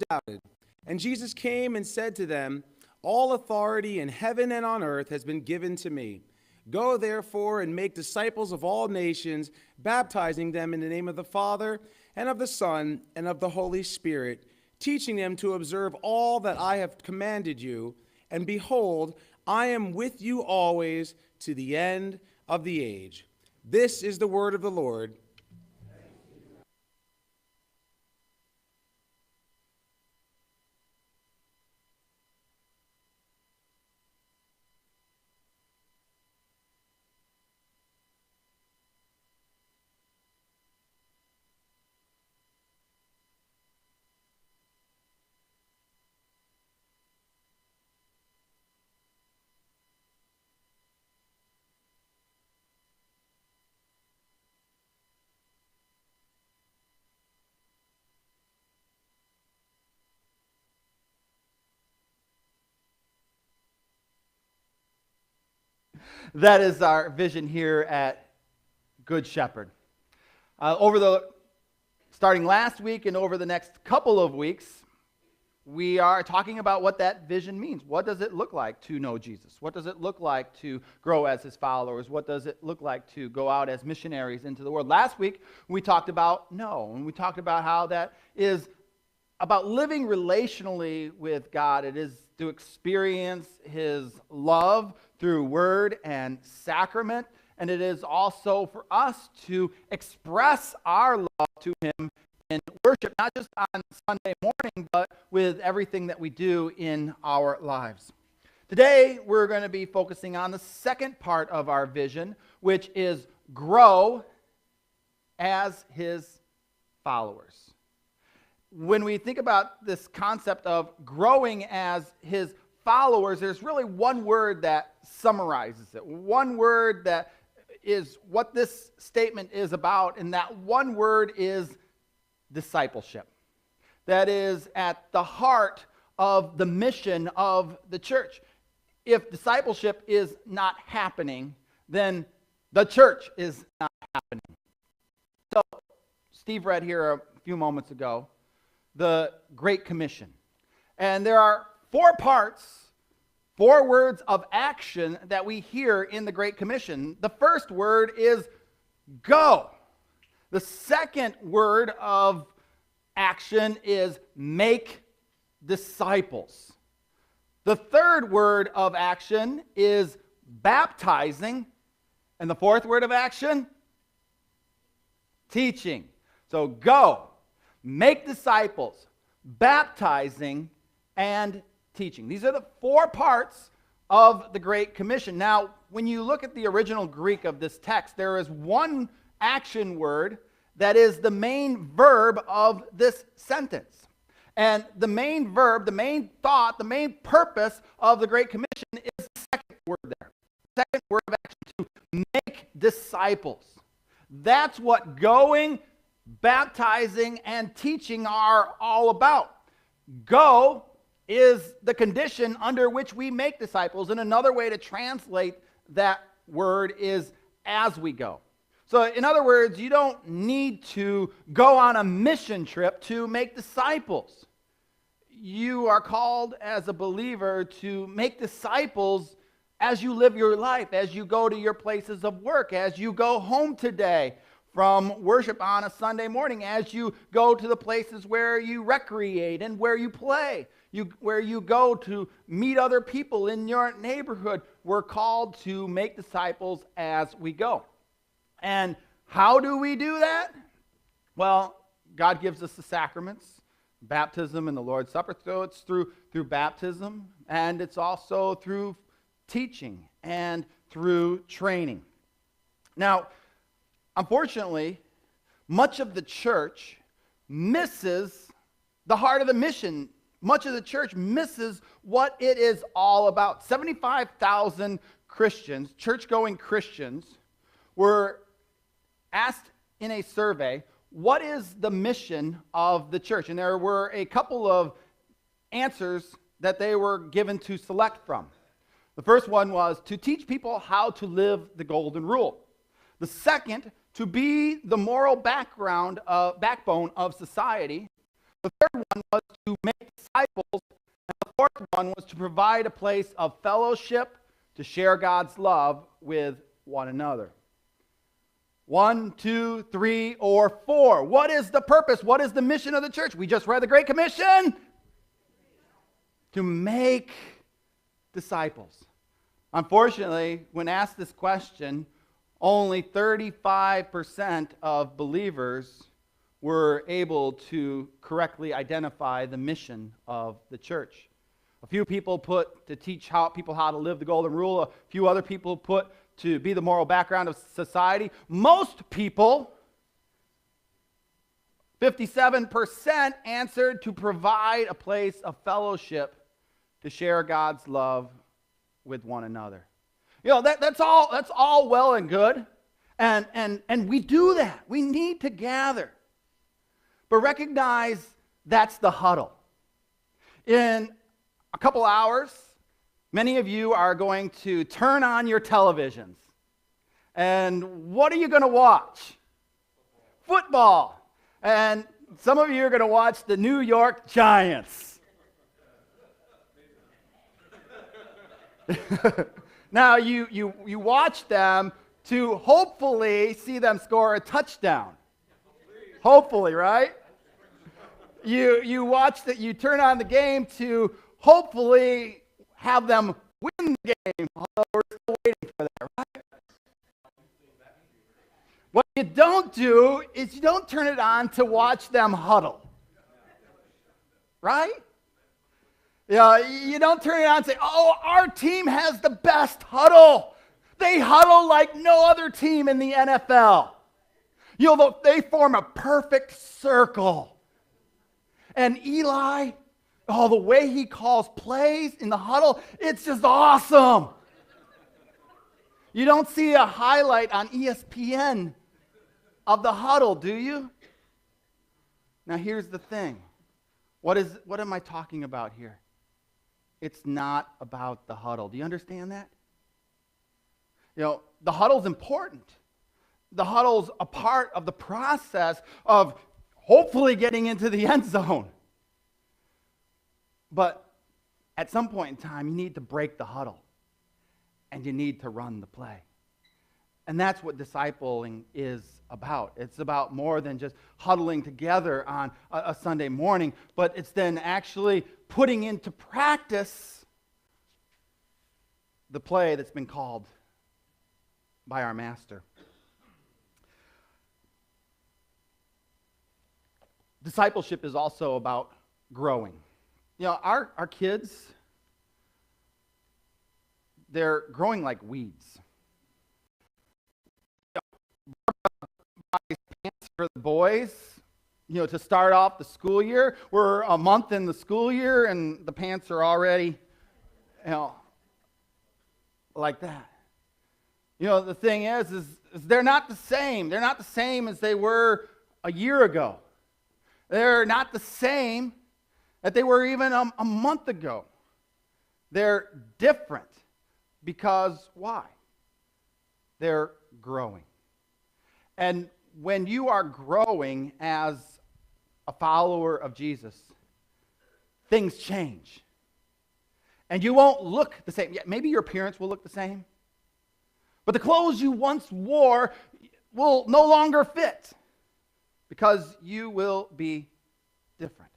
doubted. And Jesus came and said to them, "All authority in heaven and on earth has been given to me. Go therefore and make disciples of all nations, baptizing them in the name of the Father and of the Son and of the Holy Spirit, teaching them to observe all that I have commanded you. And behold, I am with you always to the end of the age." This is the word of the Lord. That is our vision here at Good Shepherd. Starting last week and over the next couple of weeks, we are talking about what that vision means. What does it look like to know Jesus? What does it look like to grow as his followers? What does it look like to go out as missionaries into the world? Last week, we talked about know, and we talked about how that is about living relationally with God. It is to experience his love through word and sacrament, and it is also for us to express our love to him in worship, not just on Sunday morning, but with everything that we do in our lives. Today, we're going to be focusing on the second part of our vision, which is grow as his followers. When we think about this concept of growing as his followers, there's really one word that summarizes it. One word that is what this statement is about, and that one word is discipleship. That is at the heart of the mission of the church. If discipleship is not happening, then the church is not happening. So, Steve read here a few moments ago the Great Commission. And there are 4 parts, 4 words of action that we hear in the Great Commission. The first word is go. The second word of action is make disciples. The third word of action is baptizing. And the fourth word of action, teaching. So go, make disciples, baptizing, and teaching. These are the 4 parts of the Great Commission. Now, when you look at the original Greek of this text, there is one action word that is the main verb of this sentence. And the main verb, the main thought, the main purpose of the Great Commission is the second word there. The second word of action, to make disciples. That's what going, baptizing, and teaching are all about. Go is the condition under which we make disciples, and another way to translate that word is as we go. So in other words, you don't need to go on a mission trip to make disciples. You are called as a believer to make disciples as you live your life, as you go to your places of work, as you go home today from worship on a Sunday morning, as you go to the places where you recreate and where you play, where you go to meet other people in your neighborhood. We're called to make disciples as we go. And how do we do that? Well, God gives us the sacraments, baptism and the Lord's Supper. So it's through baptism, and it's also through teaching and through training. Now, unfortunately, much of the church misses the heart of the mission. Much of the church misses what it is all about. 75,000 Christians, church-going Christians, were asked in a survey, what is the mission of the church? And there were a couple of answers that they were given to select from. The first one was to teach people how to live the golden rule. The second, to be the moral backbone of society. The third one was to make disciples. And the fourth one was to provide a place of fellowship to share God's love with one another. 1, 2, 3, or 4. What is the purpose? What is the mission of the church? We just read the Great Commission. To make disciples. Unfortunately, when asked this question, only 35% of believers were able to correctly identify the mission of the church. A few people put to teach people how to live the golden rule. A few other people put to be the moral background of society. Most people, 57%, answered to provide a place of fellowship to share God's love with one another. You know, that's all well and good. And we do that. We need to gather. But recognize that's the huddle. In a couple hours, many of you are going to turn on your televisions. And what are you going to watch? Football. And some of you are going to watch the New York Giants. Now, you watch them to hopefully see them score a touchdown. Hopefully, right? You watch that. You turn on the game to hopefully have them win the game. Although we're still waiting for that, right? What you don't do is you don't turn it on to watch them huddle, right? You don't turn it on and say, "Oh, our team has the best huddle. They huddle like no other team in the NFL." You know, they form a perfect circle. And Eli, the way he calls plays in the huddle, it's just awesome. You don't see a highlight on ESPN of the huddle, do you? Now, here's the thing. What am I talking about here? It's not about the huddle. Do you understand that? You know, the huddle's important. The huddle's a part of the process of hopefully getting into the end zone. But at some point in time, you need to break the huddle. And you need to run the play. And that's what discipling is about. It's about more than just huddling together on a Sunday morning, but it's then actually putting into practice the play that's been called by our Master. Discipleship is also about growing. You know, our kids, they're growing like weeds. For the boys, you know, to start off the school year, we're a month in the school year and the pants are already, you know, like that. You know, the thing is they're not the same. They're not the same as they were a year ago. They're not the same that they were even a month ago. They're different because why? They're growing. And when you are growing as a follower of Jesus, things change. And you won't look the same. Yeah, maybe your appearance will look the same. But the clothes you once wore will no longer fit because you will be different.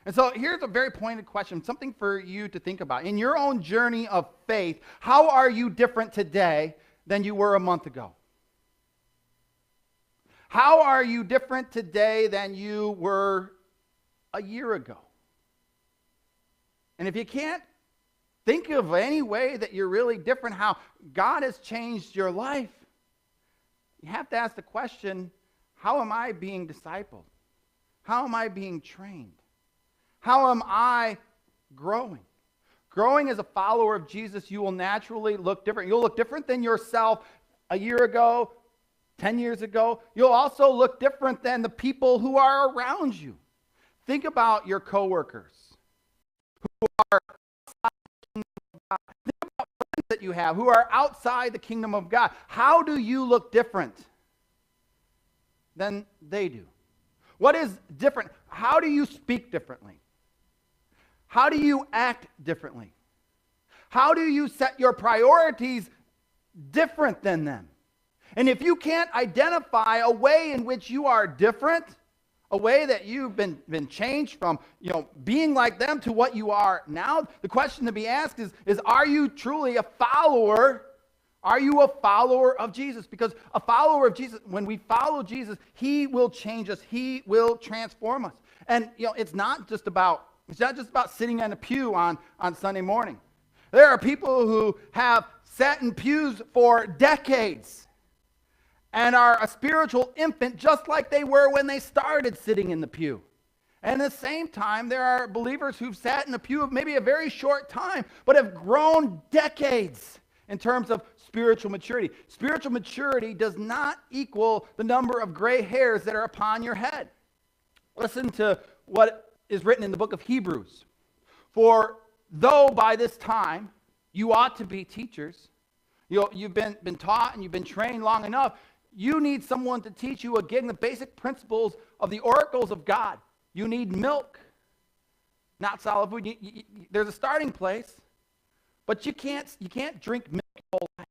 And so here's a very pointed question, something for you to think about. In your own journey of faith, how are you different today than you were a month ago? How are you different today than you were a year ago? And if you can't think of any way that you're really different, how God has changed your life, you have to ask the question, how am I being discipled? How am I being trained? How am I growing? Growing as a follower of Jesus, you will naturally look different. You'll look different than yourself a year ago, 10 years ago. You'll also look different than the people who are around you. Think about your coworkers who are outside the kingdom of God. Think about friends that you have who are outside the kingdom of God. How do you look different than they do? What is different? how do you speak differently? How do you act differently? How do you set your priorities different than them? And if you can't identify a way in which you are different, a way that you've been changed from, being like them to what you are now, the question to be asked is are you truly a follower? Are you a follower of Jesus? Because a follower of Jesus, when we follow Jesus, he will change us. He will transform us. And it's not just about sitting in a pew on Sunday morning. There are people who have sat in pews for decades and are a spiritual infant just like they were when they started sitting in the pew. And at the same time, there are believers who've sat in the pew of maybe a very short time, but have grown decades in terms of spiritual maturity. Spiritual maturity does not equal the number of gray hairs that are upon your head. Listen to what is written in the book of Hebrews. For though by this time you ought to be teachers, you've been taught and you've been trained long enough, you need someone to teach you again the basic principles of the oracles of God. You need milk, not solid food. There's a starting place, but you can't drink milk your whole life.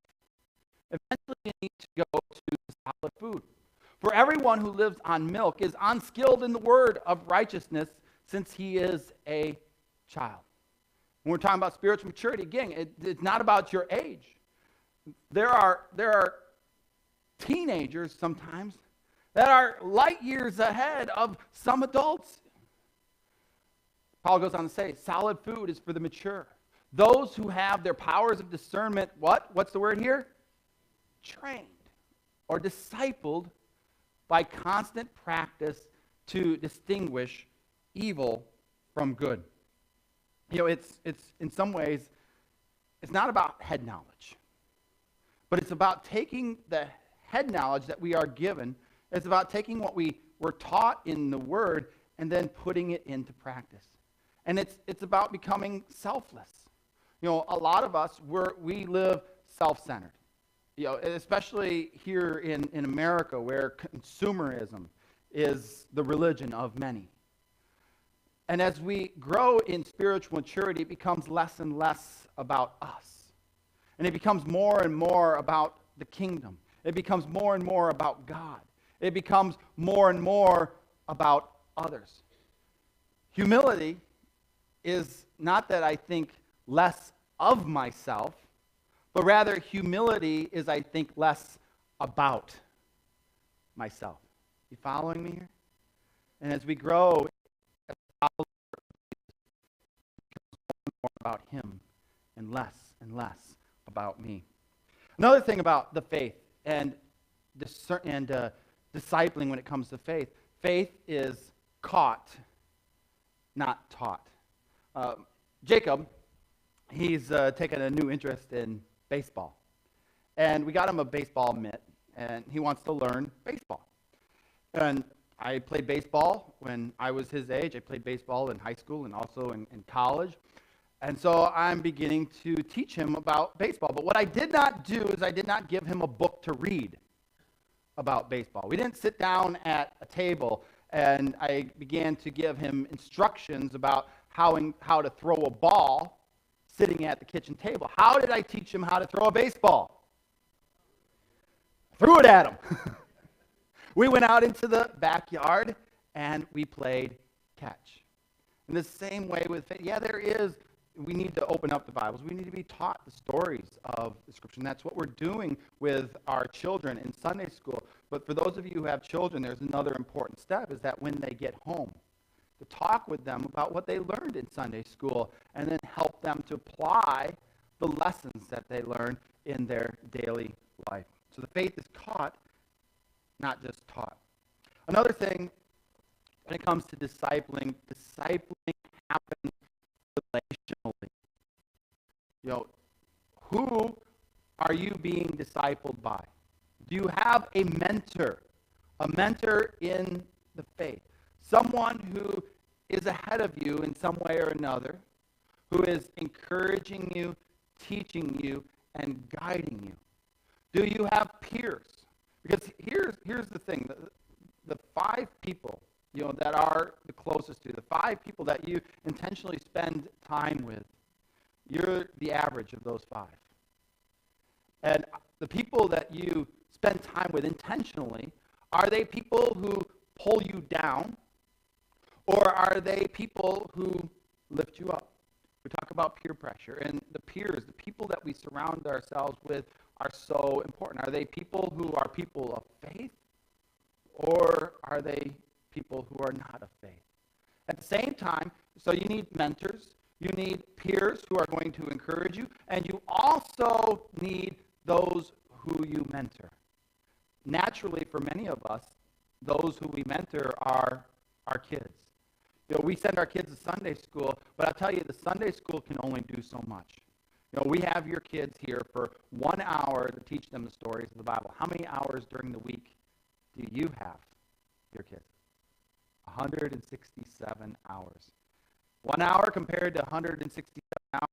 Eventually you need to go to solid food. For everyone who lives on milk is unskilled in the word of righteousness, since he is a child. When we're talking about spiritual maturity, again, it's not about your age. There are teenagers sometimes that are light years ahead of some adults. Paul goes on to say, solid food is for the mature. Those who have their powers of discernment, what's the word here? Trained or discipled by constant practice to distinguish evil from good. It's in some ways, it's not about head knowledge, but it's about taking the head knowledge that we are given. It's about taking what we were taught in the Word and then putting it into practice. And it's about becoming selfless. A lot of us, we live self-centered. Especially here in America, where consumerism is the religion of many. And as we grow in spiritual maturity, it becomes less and less about us. And it becomes more and more about the kingdom. It becomes more and more about God. It becomes more and more about others. Humility is not that I think less of myself, but rather humility is, I think, less about myself. You following me here? And as we grow, as followers, it becomes more about him and less about me. Another thing about the faith and discipling when it comes to faith, faith is caught, not taught. Jacob, he's taken a new interest in baseball. And we got him a baseball mitt, and he wants to learn baseball. And I played baseball when I was his age. I played baseball in high school and also in college. And so I'm beginning to teach him about baseball. But what I did not do is I did not give him a book to read about baseball. We didn't sit down at a table and I began to give him instructions about how to throw a ball sitting at the kitchen table. How did I teach him how to throw a baseball? Threw it at him. We went out into the backyard and we played catch. In the same way with faith, we need to open up the Bibles. We need to be taught the stories of the Scripture. And that's what we're doing with our children in Sunday school. But for those of you who have children, there's another important step, is that when they get home, to talk with them about what they learned in Sunday school and then help them to apply the lessons that they learn in their daily life. So the faith is caught, not just taught. Another thing, when it comes to discipling happens relationally. Who are you being discipled by? Do you have a mentor in the faith? Someone who is ahead of you in some way or another, who is encouraging you, teaching you, and guiding you. Do you have peers? Because here's the thing. The 5 people that are the closest to you, the 5 people that you intentionally spend time with, you're the average of those 5. And the people that you spend time with intentionally, are they people who pull you down, or are they people who lift you up? We talk about peer pressure, and the peers, the people that we surround ourselves with, are so important. Are they people who are people of faith, or are they people who are not of faith? At the same time, so you need mentors, you need peers who are going to encourage you, and you also need those who you mentor. Naturally, for many of us, those who we mentor are our kids. We send our kids to Sunday school, but I'll tell you, the Sunday school can only do so much. We have your kids here for 1 hour to teach them the stories of the Bible. How many hours during the week do you have your kids? 167 hours. 1 hour compared to 167 hours.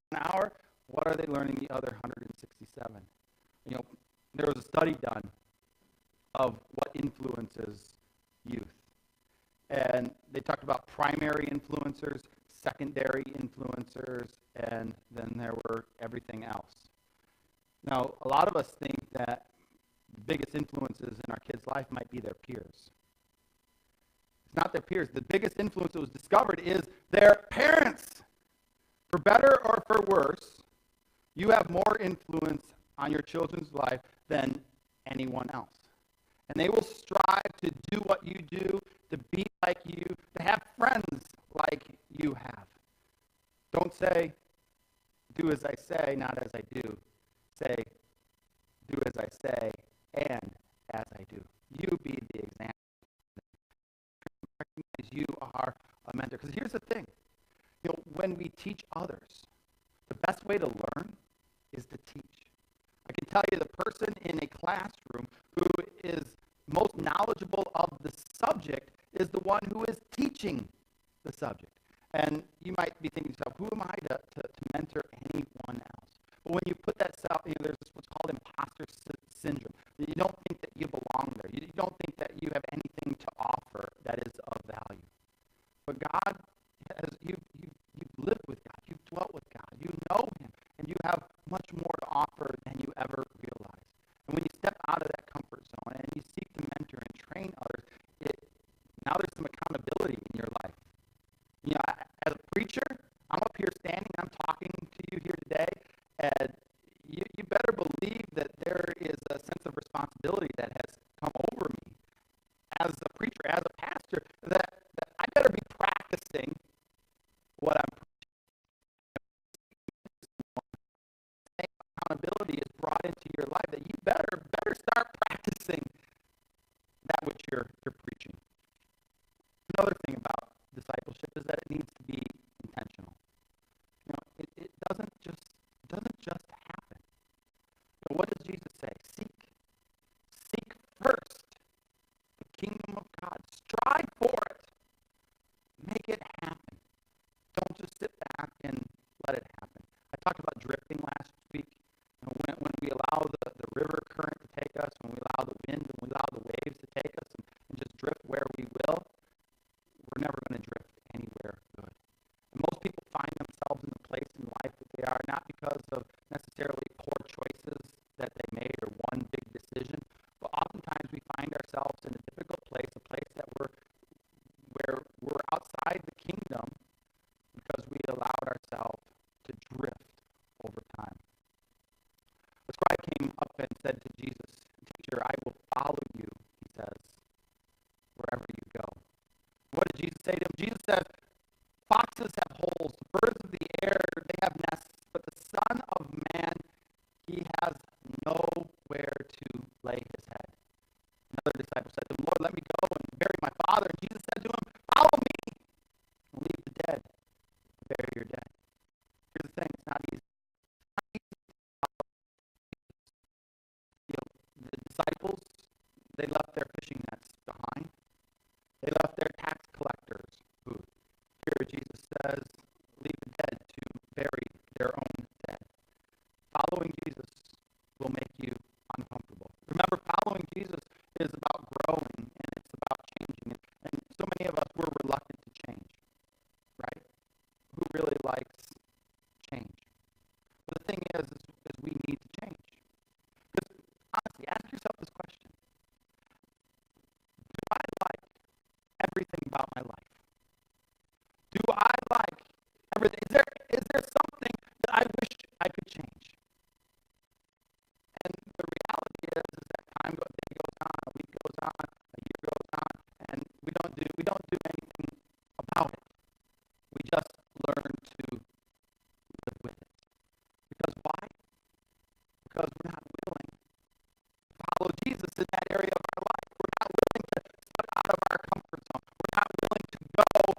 1 hour, what are they learning the other 167? There was a study done of what influences youth. And they talked about primary influencers, secondary influencers, and then there were everything else. Now, a lot of us think that the biggest influences in our kids' life might be their peers. It's not their peers. The biggest influence that was discovered is their parents. For better or for worse, you have more influence on your children's life than anyone else. And they will strive to do what you do, to be like you, to have friends like you have. Don't say, do as I say, not as I do. Say, do as I say, and as I do. You be the example. Recognize you are a mentor. Because here's the thing. When we teach others, the best way to learn is to teach. I can tell you the person in a classroom who is most knowledgeable of the subject is the one who is teaching the subject. And you might be thinking to yourself, who am I to mentor anyone else? But when you put that self, there's what's called imposter syndrome. You don't think that you belong there. You don't think that you have anything to offer that is of value. But God, you've lived with God, you've dwelt with God, you know Him, and you have much more to offer than you ever realized. And when you step out of that comfort zone and you seek to mentor and train others, now there's some accountability in your life. As a preacher, I'm up here standing, I'm talking to you here today, and you better believe that there is a sense of responsibility that has come over me as a preacher, as a pastor, that I better be practicing what I'm preaching. Accountability is brought into your life, that you better start practicing that which you're preaching. Another thing about discipleship is that it needs to be intentional. It doesn't just happen. What does Jesus say? Seek first the kingdom of God. Strive for it. Make it happen. Don't just sit back and let it happen. I talked about drifting last week. When we allow the river current to take us, when we allow the wind and we allow the waves to take us and just drift where we will, we're never going to drift anywhere good. And most people find themselves in the place in life that they are, not because of necessarily poor choices that they made or one big decision, but oftentimes we find ourselves in a difficult place, a place that where we're outside the kingdom because we allowed ourselves to drift over time. The scribe came up and said to Jesus, "Teacher, I will follow you," he says, "wherever you go." What did Jesus say to him? Jesus said, "Foxes have holes, birds of the air, they have nests, but the Son of Man, he has nowhere to lay his head." Another disciple said to him, "Lord, let me go and bury my father." And Jesus said to him, "Follow me and leave the dead to bury your dead." Here's the thing, it's not easy. The disciples, they left their fishing nets behind. They left their tax collectors' booth. Here Jesus says, leave the dead to bury their own dead. Following Jesus will make you uncomfortable. Remember, following Jesus is about go